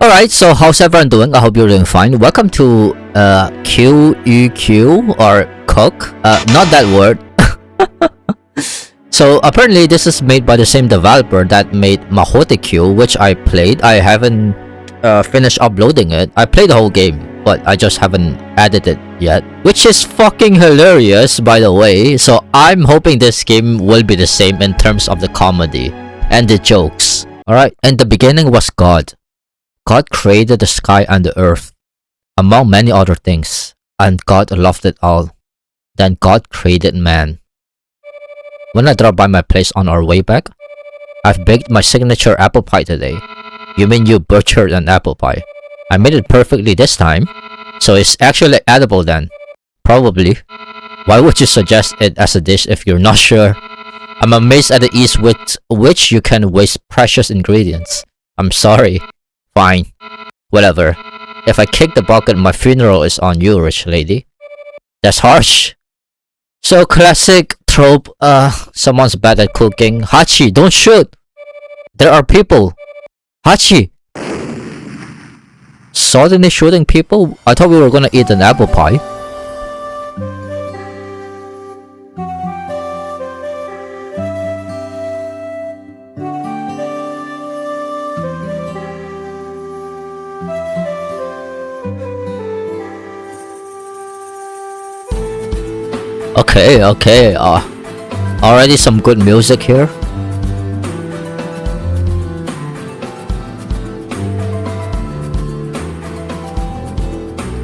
Alright, so how's everyone doing? I hope you're doing fine. Welcome to q.u.q or cook. Not that word. So apparently this is made by the same developer that made q, which I played. I haven't finished uploading it. I played the whole game, but I just haven't added it yet, which is fucking hilarious, by the way. So I'm hoping this game will be the same in terms of the comedy and the jokes. Alright, in the beginning was God. God created the sky and the earth, among many other things, and God loved it all. Then God created man. When I dropped by my place on our way back, I've baked my signature apple pie today. You mean you butchered an apple pie? I made it perfectly this time, so it's actually edible then. Probably. Why would you suggest it as a dish if you're not sure? I'm amazed at the ease with which you can waste precious ingredients. I'm sorry. Fine. Whatever. If I kick the bucket, my funeral is on you, rich lady. That's harsh. So classic trope, someone's bad at cooking. Hachi, don't shoot! There are people! Hachi! Suddenly shooting people? I thought we were gonna eat an apple pie. Okay, already some good music here.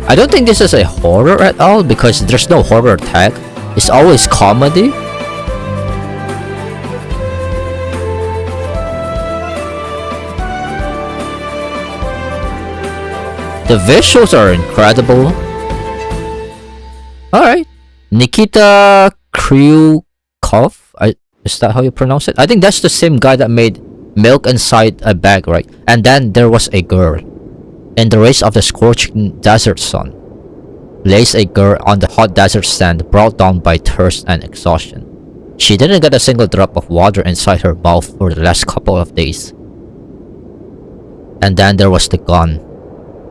I don't think this is a horror at all because there's no horror tag. It's always comedy. The visuals are incredible. Alright. Nikita q.u.q. Is that how you pronounce it? I think that's the same guy that made milk inside a bag, right? And then there was a girl. In the race of the scorching desert sun, lays a girl on the hot desert sand brought down by thirst and exhaustion. She didn't get a single drop of water inside her mouth for the last couple of days. And then there was the gun.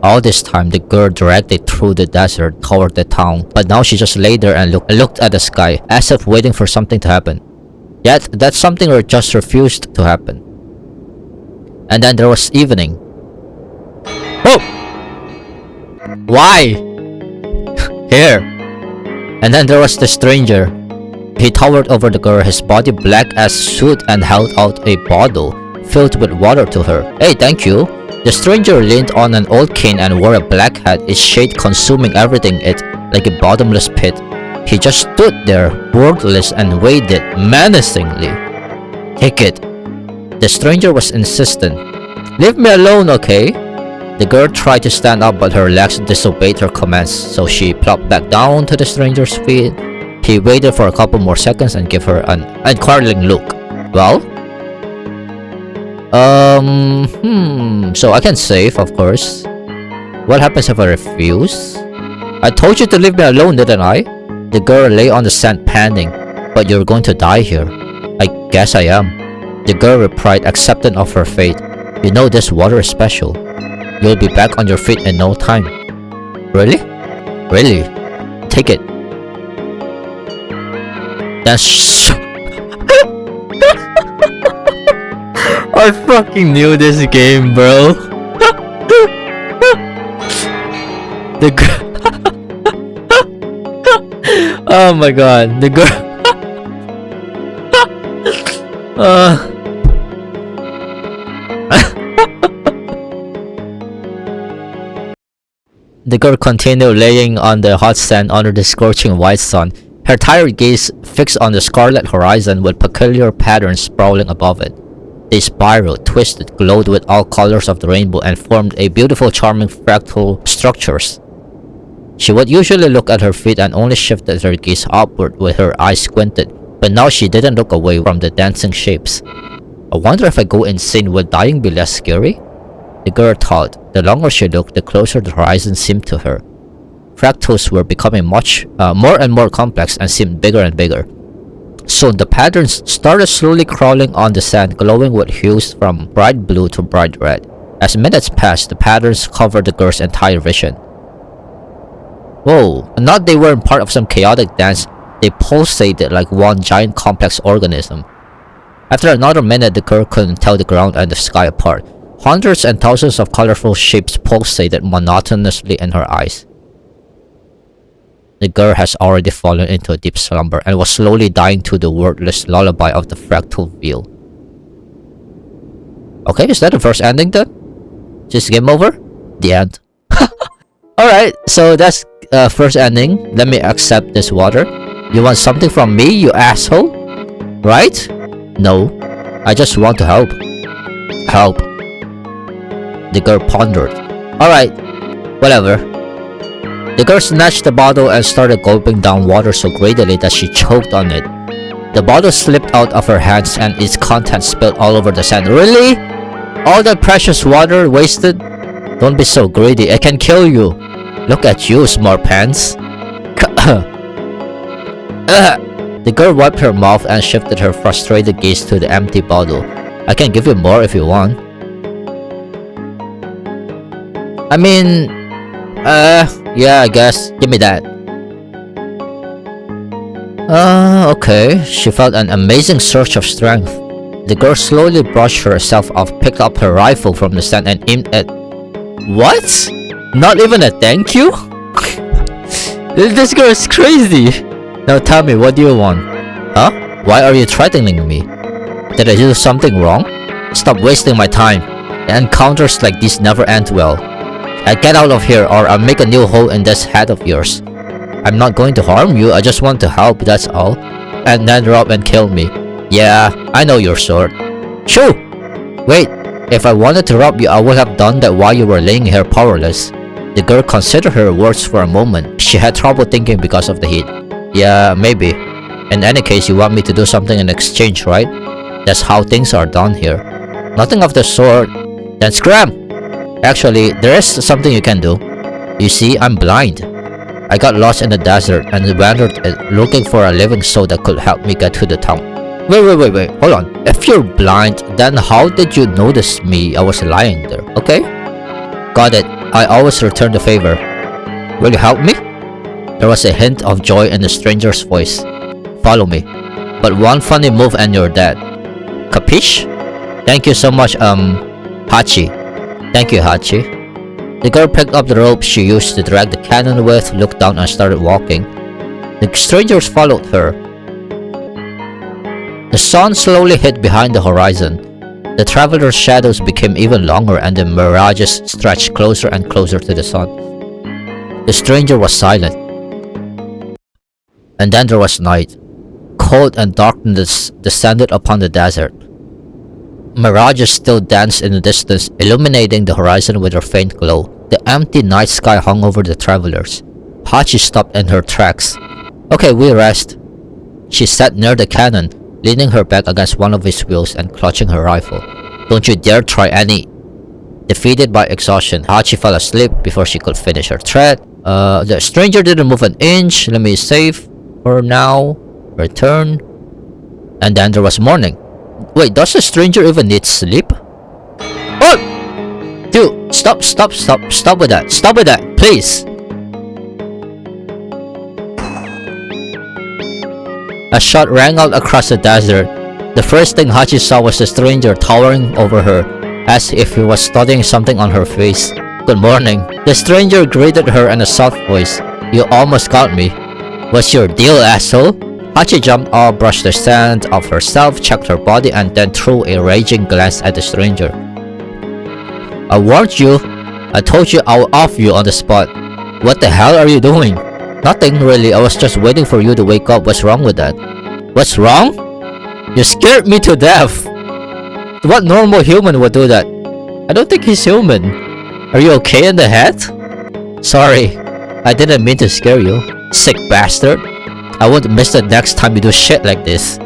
All this time, the girl dragged it through the desert toward the town, but now she just lay there and looked at the sky, as if waiting for something to happen. Yet, that something just refused to happen. And then there was evening. Oh! Why? Here. And then there was the stranger. He towered over the girl, his body black as soot, and held out a bottle filled with water to her. Hey, thank you. The stranger leaned on an old cane and wore a black hat, its shade consuming everything in it like a bottomless pit. He just stood there, wordless, and waited menacingly. Take it. The stranger was insistent. Leave me alone, okay? The girl tried to stand up, but her legs disobeyed her commands, so she plopped back down to the stranger's feet. He waited for a couple more seconds and gave her an inquiring look. Well? So I can save, of course. What happens if I refuse? I told you to leave me alone, didn't I? The girl lay on the sand panting. But you're going to die here. I guess I am. The girl replied, acceptant of her fate. You know this water is special. You'll be back on your feet in no time. Really? Really? Take it. That's I fucking knew this game, bro. The girl. Oh my god, the girl. The girl continued laying on the hot sand under the scorching white sun, her tired gaze fixed on the scarlet horizon with peculiar patterns sprawling above it. They spiraled, twisted, glowed with all colors of the rainbow, and formed a beautiful, charming fractal structures. She would usually look at her feet and only shifted her gaze upward with her eyes squinted, but now she didn't look away from the dancing shapes. I wonder if I go insane, would dying be less scary? The girl thought. The longer she looked, the closer the horizon seemed to her. Fractals were becoming more and more complex and seemed bigger and bigger. Soon, the patterns started slowly crawling on the sand, glowing with hues from bright blue to bright red. As minutes passed, the patterns covered the girl's entire vision. Whoa, not they weren't part of some chaotic dance, they pulsated like one giant complex organism. After another minute, the girl couldn't tell the ground and the sky apart. Hundreds and thousands of colorful shapes pulsated monotonously in her eyes. The girl has already fallen into a deep slumber and was slowly dying to the wordless lullaby of the fractal wheel. Okay, is that the first ending then? Just game over? The end. Alright, so that's first ending. Let me accept this water. You want something from me, you asshole? Right? No, I just want to help. Help. The girl pondered. Alright, whatever. The girl snatched the bottle and started gulping down water so greedily that she choked on it. The bottle slipped out of her hands and its contents spilled all over the sand. Really? All that precious water wasted? Don't be so greedy, it can kill you. Look at you, smart pants. The girl wiped her mouth and shifted her frustrated gaze to the empty bottle. I can give you more if you want. I mean, yeah, I guess. Give me that. Okay. She felt an amazing surge of strength. The girl slowly brushed herself off, picked up her rifle from the stand and aimed at... What? Not even a thank you? This girl is crazy. Now tell me, what do you want? Huh? Why are you threatening me? Did I do something wrong? Stop wasting my time. Encounters like these never end well. Get out of here or I'll make a new hole in this head of yours. I'm not going to harm you, I just want to help, that's all. And then rob and kill me. Yeah, I know your sort. Shoo! Wait, if I wanted to rob you, I would have done that while you were laying here powerless. The girl considered her words for a moment. She had trouble thinking because of the heat. Yeah, maybe. In any case, you want me to do something in exchange, right? That's how things are done here. Nothing of the sort. Then scram! Actually, there is something you can do. You see, I'm blind. I got lost in the desert and wandered looking for a living soul that could help me get to the town. Wait, hold on. If you're blind, then how did you notice me? I was lying there, okay? Got it. I always return the favor. Will you help me? There was a hint of joy in the stranger's voice. Follow me. But one funny move and you're dead. Capiche? Thank you so much, Hachi. Thank you, Hachi. The girl picked up the rope she used to drag the cannon with, looked down and started walking. The strangers followed her. The sun slowly hid behind the horizon. The travelers' shadows became even longer and the mirages stretched closer and closer to the sun. The stranger was silent. And then there was night. Cold and darkness descended upon the desert. Mirages still danced in the distance, illuminating the horizon with their faint glow. The empty night sky hung over the travelers. Hachi stopped in her tracks. Okay, we rest. She sat near the cannon, leaning her back against one of its wheels and clutching her rifle. Don't you dare try any. Defeated by exhaustion, Hachi fell asleep before she could finish her threat. The stranger didn't move an inch. Let me save for now. Return. And then there was morning. Wait, does the stranger even need sleep? Oh! Dude, stop with that. Stop with that, please. A shot rang out across the desert. The first thing Hachi saw was the stranger towering over her, as if he was studying something on her face. Good morning. The stranger greeted her in a soft voice. You almost got me. What's your deal, asshole? Hachi jumped up, brushed the sand off herself, checked her body, and then threw a raging glance at the stranger. I warned you. I told you I would off you on the spot. What the hell are you doing? Nothing really, I was just waiting for you to wake up. What's wrong with that? What's wrong? You scared me to death. What normal human would do that? I don't think he's human. Are you okay in the head? Sorry, I didn't mean to scare you. Sick bastard. I won't miss the next time you do shit like this.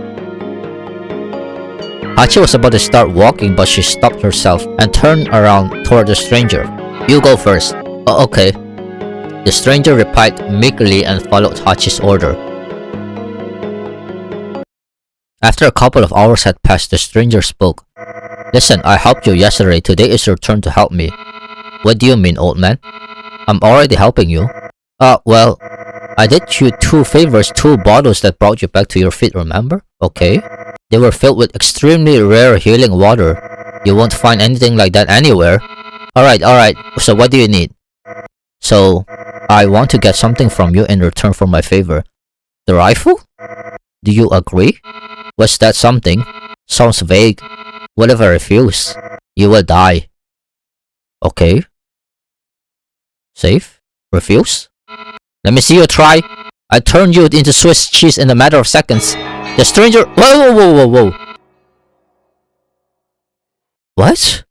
Hachi was about to start walking, but she stopped herself and turned around toward the stranger. You go first. Oh, okay. The stranger replied meekly and followed Hachi's order. After a couple of hours had passed, the stranger spoke. Listen, I helped you yesterday. Today is your turn to help me. What do you mean, old man? I'm already helping you. Well, I did you 2 favors, 2 bottles that brought you back to your feet, remember? Okay. They were filled with extremely rare healing water. You won't find anything like that anywhere. Alright. So what do you need? So, I want to get something from you in return for my favor. The rifle? Do you agree? What's that something? Sounds vague. What if I refuse? You will die. Okay. Safe? Refuse? Let me see you try. I turned you into Swiss cheese in a matter of seconds. The stranger— Whoa. What?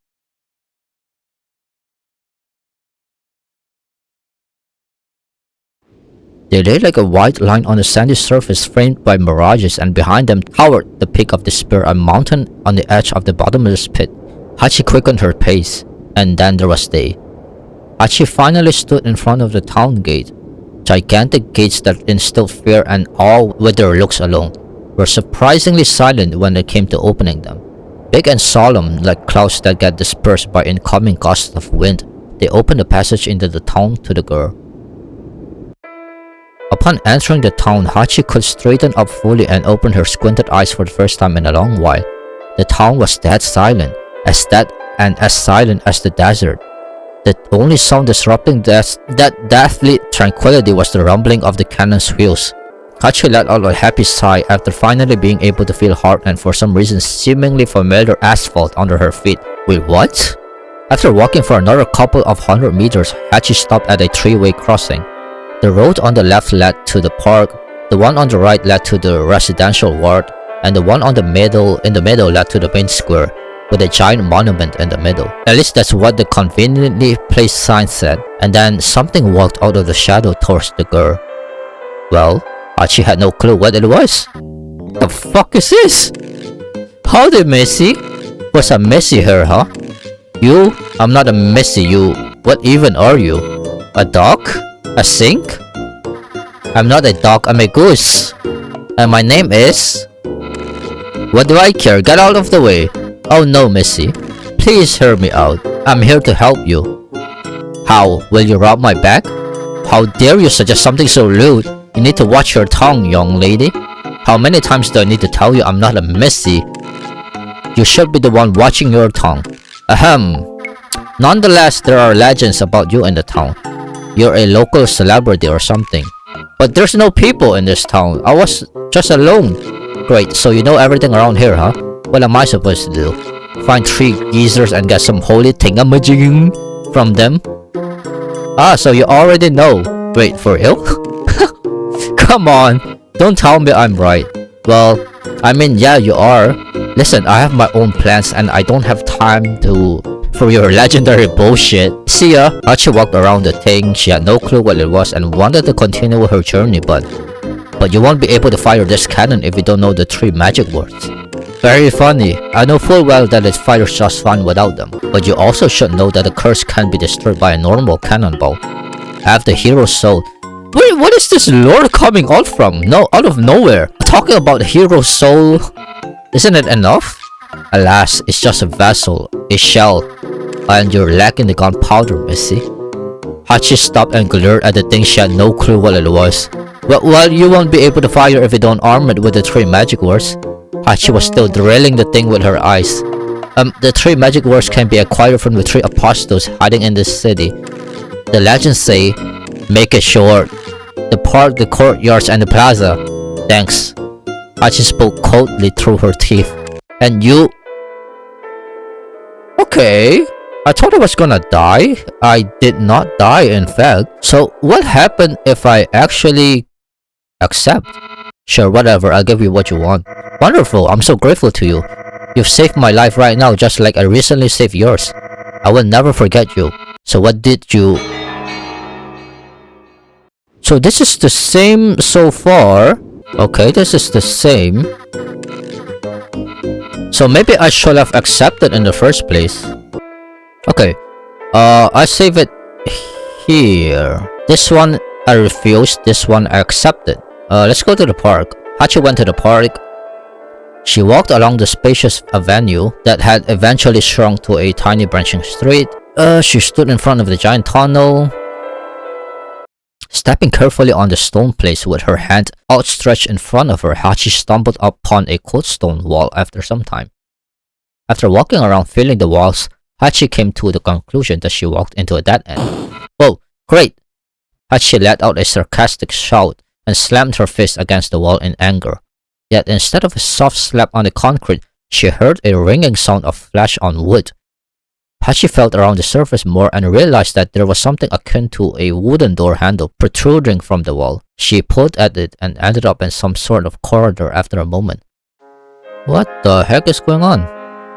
They lay like a white line on the sandy surface framed by mirages, and behind them towered the peak of despair, a mountain on the edge of the bottomless pit. Hachi quickened her pace, and then there was day. Hachi finally stood in front of the town gate. Gigantic gates that instilled fear and awe with their looks alone were surprisingly silent when it came to opening them. Big and solemn, like clouds that get dispersed by incoming gusts of wind, they opened the passage into the town to the girl. Upon entering the town, Hachi could straighten up fully and open her squinted eyes for the first time in a long while. The town was dead silent, as silent as the desert. The only sound disrupting that deathly tranquility was the rumbling of the cannon's wheels. Hachi let out a happy sigh after finally being able to feel hard and for some reason seemingly familiar asphalt under her feet. Wait, what? After walking for another couple of 100 meters, Hachi stopped at a 3-way crossing. The road on the left led to the park, the one on the right led to the residential ward, and the one in the middle led to the main square, with a giant monument in the middle. At least that's what the conveniently placed sign said. And then something walked out of the shadow towards the girl. Well, Hachi had no clue what it was. The fuck is this? Howdy, Missy. What's a Missy here, huh? You? I'm not a Missy, you. What even are you? A dog? A sink? I'm not a dog, I'm a goose. And my name is... What do I care? Get out of the way. Oh no, Missy. Please hear me out. I'm here to help you. How? Will you rob my bag? How dare you suggest something so rude? You need to watch your tongue, young lady. How many times do I need to tell you I'm not a Missy? You should be the one watching your tongue. Ahem. Nonetheless, there are legends about you in the town. You're a local celebrity or something. But there's no people in this town. I was just alone. Great, so you know everything around here, huh? What am I supposed to do? Find 3 geezers and get some holy thingamajiging from them? Ah, so you already know. Wait, for real? Come on, don't tell me I'm right. Well, I mean, yeah, you are. Listen, I have my own plans and I don't have time for your legendary bullshit. See ya. Hachi walked around the thing. She had no clue what it was and wanted to continue with her journey, but you won't be able to fire this cannon if you don't know the 3 magic words. Very funny. I know full well that it fires just fine without them, but you also should know that the curse can be destroyed by a normal cannonball. I have the hero soul. Wait, what is this lore coming out from? No, out of nowhere. Talking about hero soul, isn't it enough? Alas, it's just a vessel, a shell, and you're lacking the gunpowder, Missy. Hachi stopped and glared at the thing. She had no clue what it was. Well, you won't be able to fire if you don't arm it with the 3 magic words. Hachi was still drilling the thing with her eyes. The 3 magic words can be acquired from the 3 apostles hiding in this city. The legends say, make it short. The park, the courtyards, and the plaza. Thanks. Hachi spoke coldly through her teeth. And you... Okay. I thought I was gonna die. I did not die, in fact. So what happened if I actually accept? Sure, whatever, I'll give you what you want. Wonderful, I'm so grateful to you. You've saved my life right now just like I recently saved yours. I will never forget you. So what did you... So this is the same so far. Okay, this is the same. So maybe I should have accepted in the first place. Okay, I save it here. This one I refused, this one I accepted. Let's go to the park. Hachi went to the park. She walked along the spacious avenue that had eventually shrunk to a tiny branching street. She stood in front of the giant tunnel, stepping carefully on the stone place with her hand outstretched in front of her. Hachi stumbled upon a cold stone wall after some time. After walking around feeling the walls, Hachi came to the conclusion that she walked into a dead end. Whoa, great! Hachi let out a sarcastic shout and slammed her fist against the wall in anger. Yet instead of a soft slap on the concrete, she heard a ringing sound of flesh on wood. Hachi felt around the surface more and realized that there was something akin to a wooden door handle protruding from the wall. She pulled at it and ended up in some sort of corridor after a moment. What the heck is going on?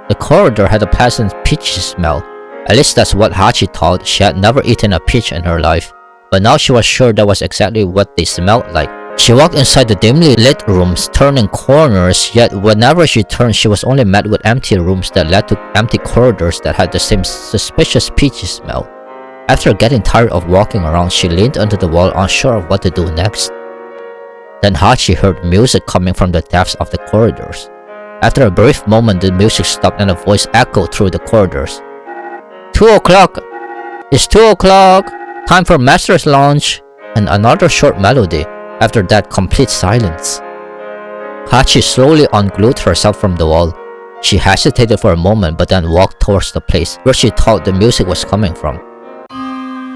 The corridor had a pleasant peachy smell. At least that's what Hachi thought. She had never eaten a peach in her life, but now she was sure that was exactly what they smelled like. She walked inside the dimly lit rooms, turning corners, yet whenever she turned, she was only met with empty rooms that led to empty corridors that had the same suspicious peachy smell. After getting tired of walking around, she leaned onto the wall, unsure of what to do next. Then Hachi heard music coming from the depths of the corridors. After a brief moment, the music stopped and a voice echoed through the corridors. 2 o'clock! It's 2 o'clock! Time for Master's Lunch! And another short melody. After that, complete silence. Hachi slowly unglued herself from the wall. She hesitated for a moment but then walked towards the place where she thought the music was coming from.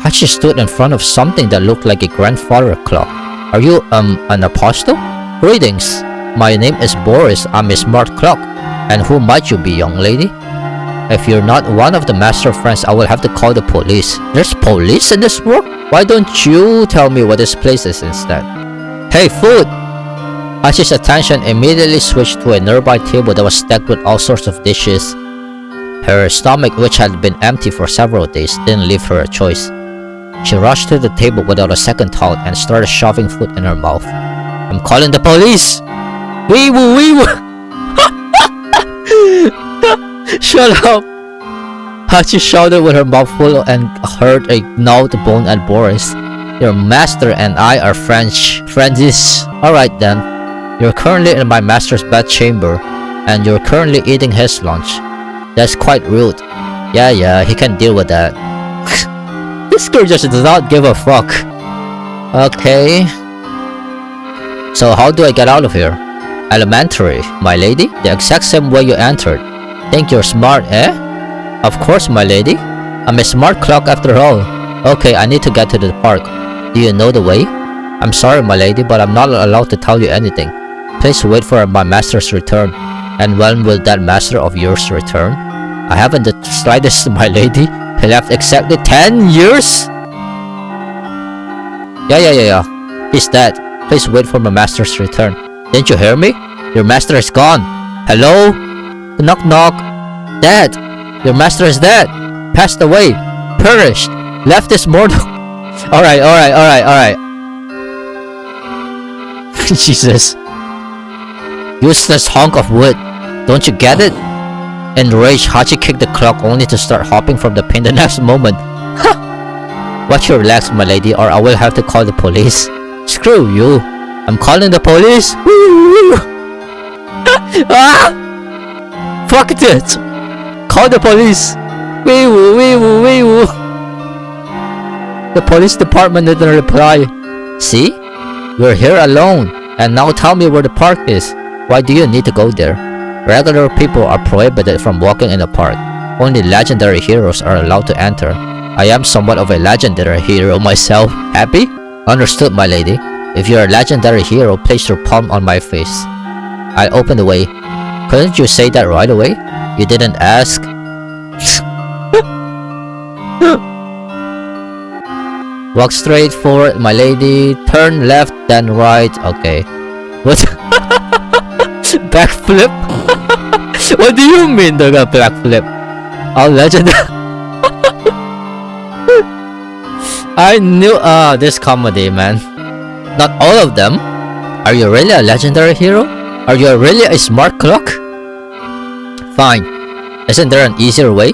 Hachi stood in front of something that looked like a grandfather clock. Are you, an apostle? Greetings. My name is Boris. I'm a smart clock. And who might you be, young lady? If you're not one of the master friends, I will have to call the police. There's police in this world? Why don't you tell me what this place is instead? Hey, food! Hachi's attention immediately switched to a nearby table that was stacked with all sorts of dishes. Her stomach, which had been empty for several days, didn't leave her a choice. She rushed to the table without a second thought and started shoving food in her mouth. I'm calling the police! Wee woo wee woo! Shut up! Hachi shouted with her mouth full and heard a gnawed bone at Boris. Your master and I are friends. Alright then. You're currently in my master's bedchamber, and you're currently eating his lunch. That's quite rude. Yeah, he can deal with that. This girl just does not give a fuck. Okay. So how do I get out of here? Elementary, my lady. The exact same way you entered. Think you're smart, eh? Of course, my lady. I'm a smart clock after all. Okay, I need to get to the park. Do you know the way? I'm sorry, my lady, but I'm not allowed to tell you anything. Please wait for my master's return. And when will that master of yours return? I haven't the slightest, my lady. He left exactly 10 years? Yeah. He's dead. Please wait for my master's return. Didn't you hear me? Your master is gone. Hello? Knock knock. Dead. Your master is dead. Passed away. Perished. Left this mortal. Alright. Jesus. Useless hunk of wood. Don't you get it? Enraged, Hachi kicked the clock only to start hopping from the pain the next moment. Ha! Watch your legs, my lady, or I will have to call the police. Screw you. I'm calling the police. Ah! Fuck it. Call the police. Wee woo. The police department didn't reply. See? We're here alone. And now tell me where the park is. Why do you need to go there? Regular people are prohibited from walking in the park. Only legendary heroes are allowed to enter. I am somewhat of a legendary hero myself. Happy? Understood, my lady. If you're a legendary hero, place your palm on my face. I'll open the way. Couldn't you say that right away? You didn't ask. Walk straight forward, my lady. Turn left, then right. Okay. What? Backflip? What do you mean they're gonna backflip? All legendary. I knew this comedy, man. Not all of them. Are you really a legendary hero? Are you really a smart clock? Fine. Isn't there an easier way?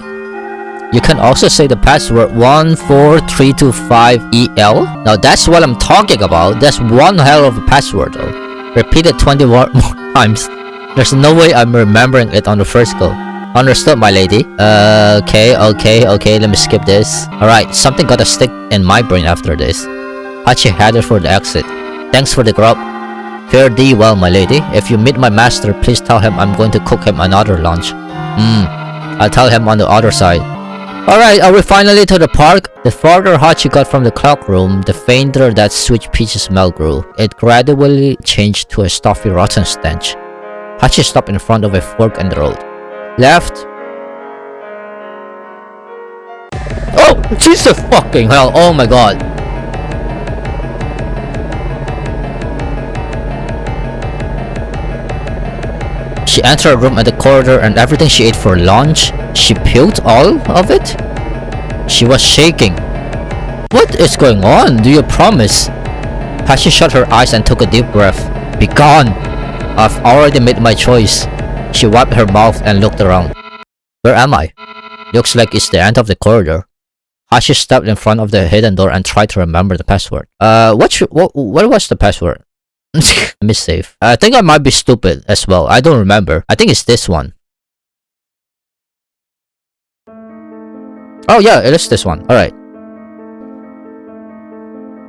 You can also say the password 14325EL. Now that's what I'm talking about. That's one hell of a password though. Repeat it 20 more times. There's no way I'm remembering it on the first go. Understood, my lady. Okay, let me skip this. Alright, something gotta stick in my brain after this. Hachi headed for the exit. Thanks for the grub. Fare thee well, my lady. If you meet my master, please tell him I'm going to cook him another lunch. I'll tell him on the other side. Alright, are we finally to the park? The farther Hachi got from the clock room, the fainter that sweet peach smell grew. It gradually changed to a stuffy rotten stench. Hachi stopped in front of a fork in the road. Left. Oh, Jesus fucking hell, oh my god. She entered a room at the corridor and everything she ate for lunch, she puked all of it? She was shaking. What is going on? Do you promise? Hachi shut her eyes and took a deep breath. Be gone! I've already made my choice. She wiped her mouth and looked around. Where am I? Looks like it's the end of the corridor. Hachi stepped in front of the hidden door and tried to remember the password. What was the password? Let me save. I think I might be stupid as well. I don't remember. I think it's this one. Oh yeah, it is this one. Alright.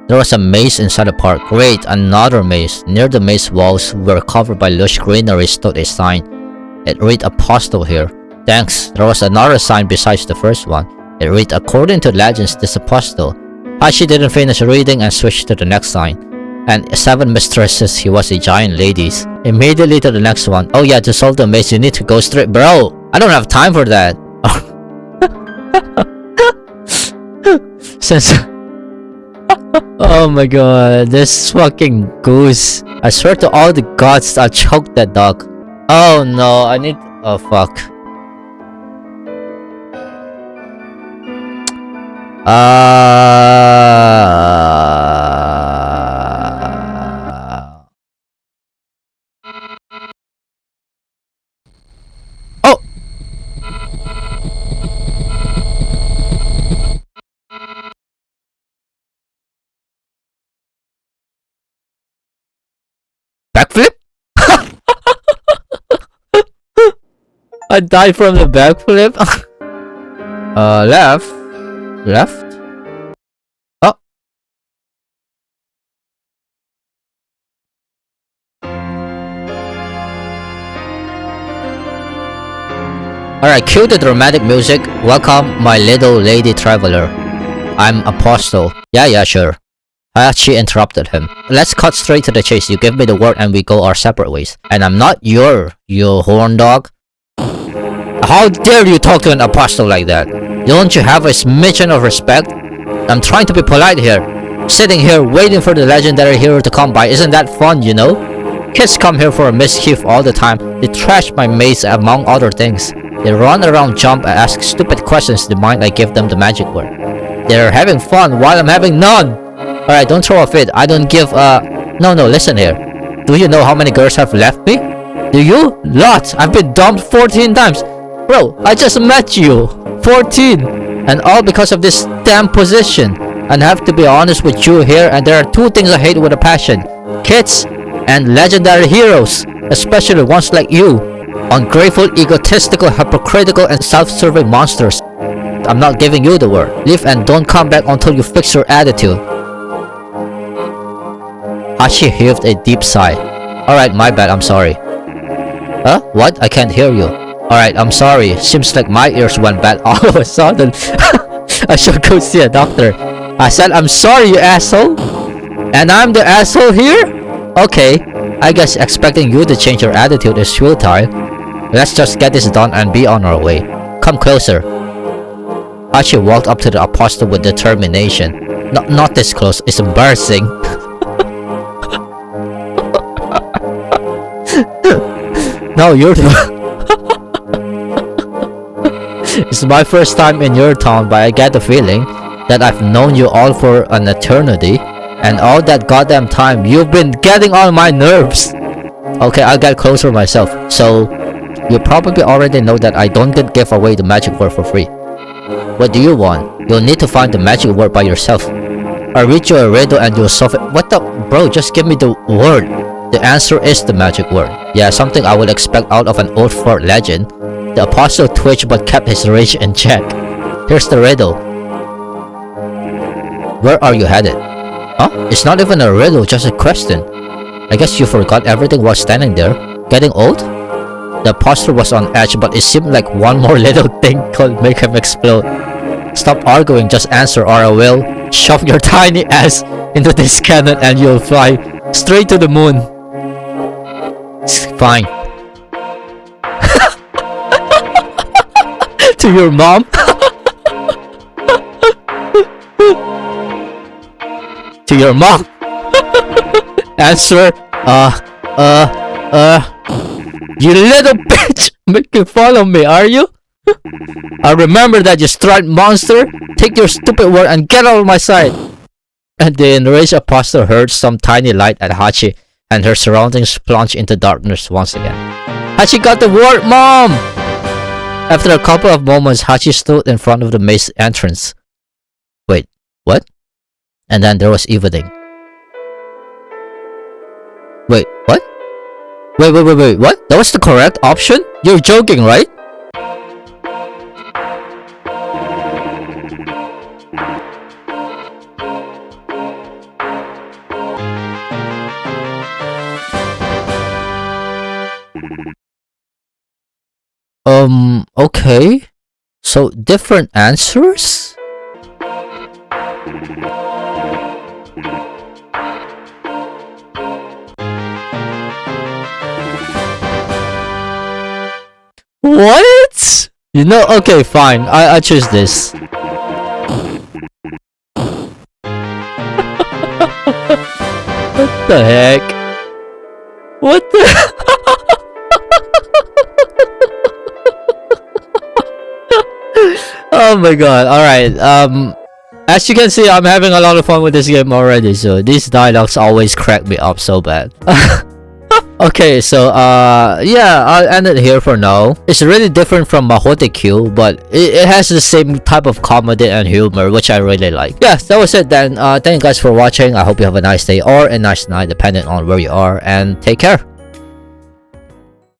There was a maze inside the park. Great, another maze. Near the maze walls were covered by lush greenery stood a sign. It read apostle here. Thanks. There was another sign besides the first one. It read, according to legends, this apostle. Hachi didn't finish reading and switched to the next sign. And 7 mistresses, he was a giant ladies. Immediately to the next one. Oh yeah, to solve the maze you need to go straight. Bro, I don't have time for that. Since oh my god, this fucking goose. I swear to all the gods I'll choke that dog. Oh no, I need... Oh fuck. Oh! Backflip? I died from the backflip? Left? Left? Oh! Alright, cue the dramatic music. Welcome, my little lady traveler. I'm Apostle. Yeah, sure. Hachi interrupted him. Let's cut straight to the chase. You give me the word and we go our separate ways. And I'm not you horn dog. How dare you talk to an apostle like that? Don't you have a smidgen of respect? I'm trying to be polite here. Sitting here waiting for the legendary hero to come by. Isn't that fun, you know? Kids come here for a mischief all the time. They trash my maze among other things. They run around, jump, and ask stupid questions the mind I give them the magic word. They're having fun while I'm having none. Alright, don't throw a fit. I don't give No, listen here. Do you know how many girls have left me? Do you? Lots. I've been dumped 14 times. Bro, I just met you. 14. And all because of this damn position. And I have to be honest with you here, and there are 2 things I hate with a passion. Kids and legendary heroes. Especially ones like you. Ungrateful, egotistical, hypocritical, and self-serving monsters. I'm not giving you the word. Leave and don't come back until you fix your attitude. Hachi heaved a deep sigh. Alright, my bad, I'm sorry. Huh? What? I can't hear you. Alright, I'm sorry. Seems like my ears went bad all of a sudden. I should go see a doctor. I said I'm sorry, you asshole. And I'm the asshole here? Okay, I guess expecting you to change your attitude is futile. Let's just get this done and be on our way. Come closer. Hachi walked up to the apostle with determination. Not this close, it's embarrassing. No, you're the... It's my first time in your town, but I get the feeling that I've known you all for an eternity. And all that goddamn time, you've been getting on my nerves. Okay, I'll get closer myself. So, you probably already know that I don't give away the magic word for free. What do you want? You'll need to find the magic word by yourself. I'll read you a riddle and you'll solve it. What the... Bro, just give me the word. The answer is the magic word. Yeah, something I would expect out of an old fort legend. The apostle twitched but kept his rage in check. Here's the riddle. Where are you headed? Huh? It's not even a riddle, just a question. I guess you forgot everything while standing there. Getting old? The apostle was on edge, but it seemed like one more little thing could make him explode. Stop arguing, just answer or I will shove your tiny ass into this cannon and you'll fly straight to the moon. Fine. To your mom? To your mom? Answer. You little bitch! Making fun of me, are you? I remember that, you striped monster. Take your stupid word and get out of my sight. And the enraged apostle heard some tiny light at Hachi, and her surroundings plunged into darkness once again. Hachi got the word, Mom! After a couple of moments, Hachi stood in front of the maze entrance. Wait, what? And then there was evening. Wait, what? Wait, what? That was the correct option? You're joking, right? Okay. So, different answers? What? You know, okay, fine. I choose this. What the heck? What the? Oh my god. Alright, as you can see, I'm having a lot of fun with this game already, so these dialogues always crack me up so bad. Okay, so yeah, I'll end it here for now. It's really different from q.u.q, but it has the same type of comedy and humor, which I really like. Yeah, that was it then. Thank you guys for watching. I hope you have a nice day or a nice night, depending on where you are, and take care.